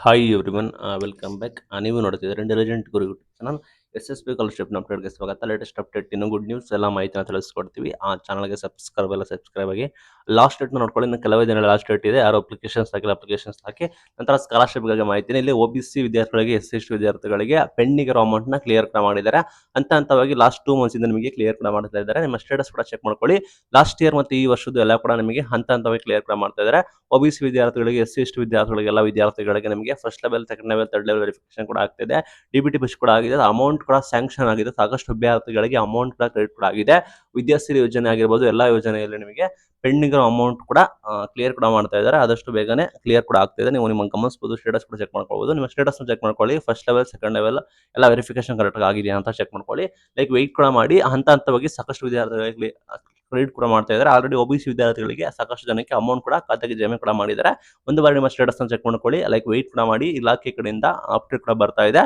Hi everyone, welcome back. ನೀವು ನೋಡ್ತಿದ್ದೀರಾ intelligent ಗುರು YouTube channel. SSP ಸ್ಕಾಲರ್ಶಿಪ್ನ ಅಪ್ಡೇಟ್ಗೆ ಸ್ವಾಗತ. ಲೇಟೆಸ್ಟ್ ಅಪ್ಡೇಟ್, ಇನ್ನೂ ಗುಡ್ ನ್ಯೂಸ್ ಎಲ್ಲ ಮಾಹಿತಿನ ತಿಳಿಸ್ಕೊಡ್ತೀವಿ. ಆ ಚಾನಲ್ಗೆ ಸಬ್ಸ್ಕ್ರೈಬ್ ಆಗಿ. ಲಾಸ್ಟ್ ಡೇಟ್ನ ನೋಡ್ಕೊಳ್ಳಿ, ಇನ್ನು ಕೆಲವೇ ದಿನ ಲಾಸ್ಟ್ ಡೇಟ್ ಇದೆ. ಯಾರು ಅಪ್ಲಿಕೇಶನ್ಸ್ ಹಾಕಿ ನಂತರ ಸ್ಕಾಲರ್ಶಿಪ್ಗಾಗಿ ಮಾಹಿತಿ ಇಲ್ಲಿ OBC ವಿದ್ಯಾರ್ಥಿಗಳಿಗೆ, SC ವಿದ್ಯಾರ್ಥಿಗಳಿಗೆ ಪೆಂಡಿಂಗ್ ಇರೋ ಅಮೌಂಟ್ನ ಕ್ಲಿಯರ್ ಕೂಡ ಮಾಡಿದ್ದಾರೆ. ಹಂತವಾಗಿ ಲಾಸ್ಟ್ 2 ಮಂತ್ಸ್ ಇಂದ ನಿಮಗೆ ಕ್ಲಿಯರ್ ಕೂಡ ಮಾಡ್ತಾ ಇದ್ದಾರೆ. ನಿಮ್ಮ ಸ್ಟೇಟಸ್ ಕೂಡ ಚೆಕ್ ಮಾಡ್ಕೊಳ್ಳಿ. ಲಾಸ್ಟ್ ಇಯರ್ ಮತ್ತು ಈ ವರ್ಷದ್ದು ಎಲ್ಲ ಕೂಡ ನಿಮಗೆ ಹಂತವಾಗಿ ಕ್ಲಿಯರ್ ಕೂಡ ಮಾಡ್ತಾ ಇದ್ದಾರೆ. OBC ವಿದ್ಯಾರ್ಥಿಗಳಿಗೆ, SC ವಿದ್ಯಾರ್ಥಿಗಳಿಗೆ, ಎಲ್ಲ ವಿದ್ಯಾರ್ಥಿಗಳಿಗೆ ನಿಮಗೆ first level, second level, third level verification ಕೂಡ ಆಗ್ತಿದೆ. DBT ಬಸ್ ಕೂಡ ಆಗಿದೆ. ಅಮೌಂಟ್ ಕೂಡ ಸ್ಯಾಂಕ್ಷನ್ ಆಗಿದೆ. ಸಾಕಷ್ಟು ಅಭ್ಯರ್ಥಿಗಳಿಗೆ ಅಮೌಂಟ್ ಕೂಡ ಕ್ರೆಡಿಟ್ ಕೂಡ ಆಗಿದೆ. ವಿದ್ಯಾಸಿರಿ ಯೋಜನೆ ಆಗಿರ್ಬೋದು, ಎಲ್ಲ ಯೋಜನೆಯಲ್ಲಿ ನಿಮಗೆ ಪೆಂಡಿಂಗ್ ಅಮೌಂಟ್ ಕೂಡ ಕ್ಲಿಯರ್ ಕೂಡ ಮಾಡ್ತಾ ಇದ್ದಾರೆ. ಆದಷ್ಟು ಬೇಗನೆ ಕ್ಲಿಯರ್ ಕೂಡ ಆಗ್ತಿದೆ. ನೀವು ನಿಮ್ಮ ಗಮನಿಸಬಹುದು. ಸ್ಟೇಟಸ್ ಕೂಡ ಚೆಕ್ ಮಾಡ್ಕೊಳ್ಬಹುದು. ನಿಮ್ಮ ಸ್ಟೇಟಸ್ ಚೆಕ್ ಮಾಡ್ಕೊಳ್ಳಿ. ಫಸ್ಟ್ ಲೆವೆಲ್, ಸೆಕೆಂಡ್ ಲೆವೆಲ್ ಎಲ್ಲ ವೆರಿಫಿಕೇಶನ್ ಕರೆಕ್ಟ್ ಆಗಿದೆಯಾ ಅಂತ ಚೆಕ್ ಮಾಡ್ಕೊಳ್ಳಿ. ವೆಯ್ಟ್ ಕೂಡ ಮಾಡಿ. ಹಂತವಾಗಿ ಸಾಕಷ್ಟು ವಿದ್ಯಾರ್ಥಿಗಳಿಗೆ ಕ್ರೆಡಿಟ್ ಕೂಡ ಮಾಡ್ತಾ ಇದ್ದಾರೆ. ಆಲ್ರೆಡಿ OBC ವಿದ್ಯಾರ್ಥಿಗಳಿಗೆ ಸಾಕಷ್ಟು ಜನಕ್ಕೆ ಅಮೌಂಟ್ ಕೂಡ ಖಾತೆಗೆ ಜಮೆ ಕೂಡ ಮಾಡಿದ್ದಾರೆ. ಒಂದು ಬಾರಿ ನಿಮ್ಮ ಸ್ಟೇಟಸ್ ಚೆಕ್ ಮಾಡ್ಕೊಳ್ಳಿ. ವೆಯ್ಟ್ ಕೂಡ ಮಾಡಿ. ಇಲಾಖೆ ಕಡೆಯಿಂದ ಅಪ್ಡೇಟ್ ಕೂಡ ಬರ್ತಾ ಇದೆ.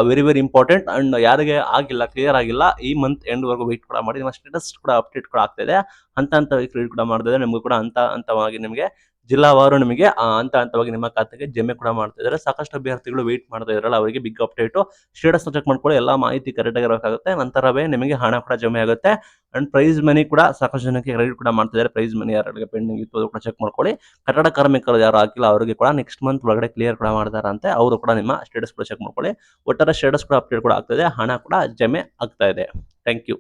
Very important. ಅಂಡ್ ಯಾರಿಗೆ ಆಗಿಲ್ಲ, ಕ್ಲಿಯರ್ ಆಗಿಲ್ಲ, ಈ ಮಂತ್ ಎಂಡ್ ವರೆಗೂ ವೆಯ್ಟ್ ಕೂಡ ಮಾಡಿ. ನಿಮ್ಮ ಸ್ಟೇಟಸ್ ಕೂಡ ಅಪ್ಡೇಟ್ ಕೂಡ ಆಗ್ತಾ ಇದೆ. ಹಂತವಾಗಿ ಕ್ರೆಡಿಟ್ ಕೂಡ ಮಾಡ್ತಾ ಇದೆ. ನಿಮಗೂ ಕೂಡ ಹಂತವಾಗಿ ನಿಮಗೆ ಜಿಲ್ಲಾವಾರು ನಿಮಗೆ ಹಂತವಾಗಿ ನಿಮ್ಮ ಖಾತೆಗೆ ಜಮೆ ಕೂಡ ಮಾಡ್ತಾ ಇದ್ದಾರೆ. ಸಾಕಷ್ಟು ಅಭ್ಯರ್ಥಿಗಳು ವೆಯ್ಟ್ ಮಾಡ್ತಾ ಇದ್ದಾರಲ್ಲ, ಅವರಿಗೆ ಬಿಗ್ ಅಪ್ಡೇಟ್. ಸ್ಟೇಟಸ್ ಚೆಕ್ ಮಾಡ್ಕೊಳ್ಳಿ. ಎಲ್ಲ ಮಾಹಿತಿ ಕರೆಕ್ಟ್ ಆಗಿರಬೇಕಾಗುತ್ತೆ. ನಂತರವೇ ನಿಮಗೆ ಹಣ ಕೂಡ ಜಮೆ ಆಗುತ್ತೆ. ಅಂಡ್ ಪ್ರೈಸ್ ಮನಿ ಕೂಡ ಸಾಕಷ್ಟು ಜನಕ್ಕೆ ಕ್ರೆಡಿಟ್ ಕೂಡ ಮಾಡ್ತಾ ಇದ್ದಾರೆ. ಪ್ರೈಸ್ ಮನಿ ಯಾರಿಗೆ ಪೆಂಡಿಂಗ್ ಇತ್ತು ಅದು ಕೂಡ ಚೆಕ್ ಮಾಡ್ಕೊಳ್ಳಿ. ಕಟ್ಟಡ ಕಾರ್ಮಿಕರು ಯಾರು ಹಾಕಿಲ್ಲ ಅವರಿಗೆ ಕೂಡ ನೆಕ್ಸ್ಟ್ ಮಂತ್ ಒಳಗಡೆ ಕ್ಲಿಯರ್ ಕೂಡ ಮಾಡ್ತಾರಂತೆ. ಅವರು ಕೂಡ ನಿಮ್ಮ ಸ್ಟೇಟಸ್ ಕೂಡ ಚೆಕ್ ಮಾಡ್ಕೊಳ್ಳಿ. ಒಟ್ಟಾರೆ ಸ್ಟೇಟಸ್ ಕೂಡ ಅಪ್ಡೇಟ್ ಕೂಡ ಆಗ್ತಾ ಇದೆ. ಹಣ ಕೂಡ ಜಮೆ ಆಗ್ತಾ ಇದೆ. Thank you.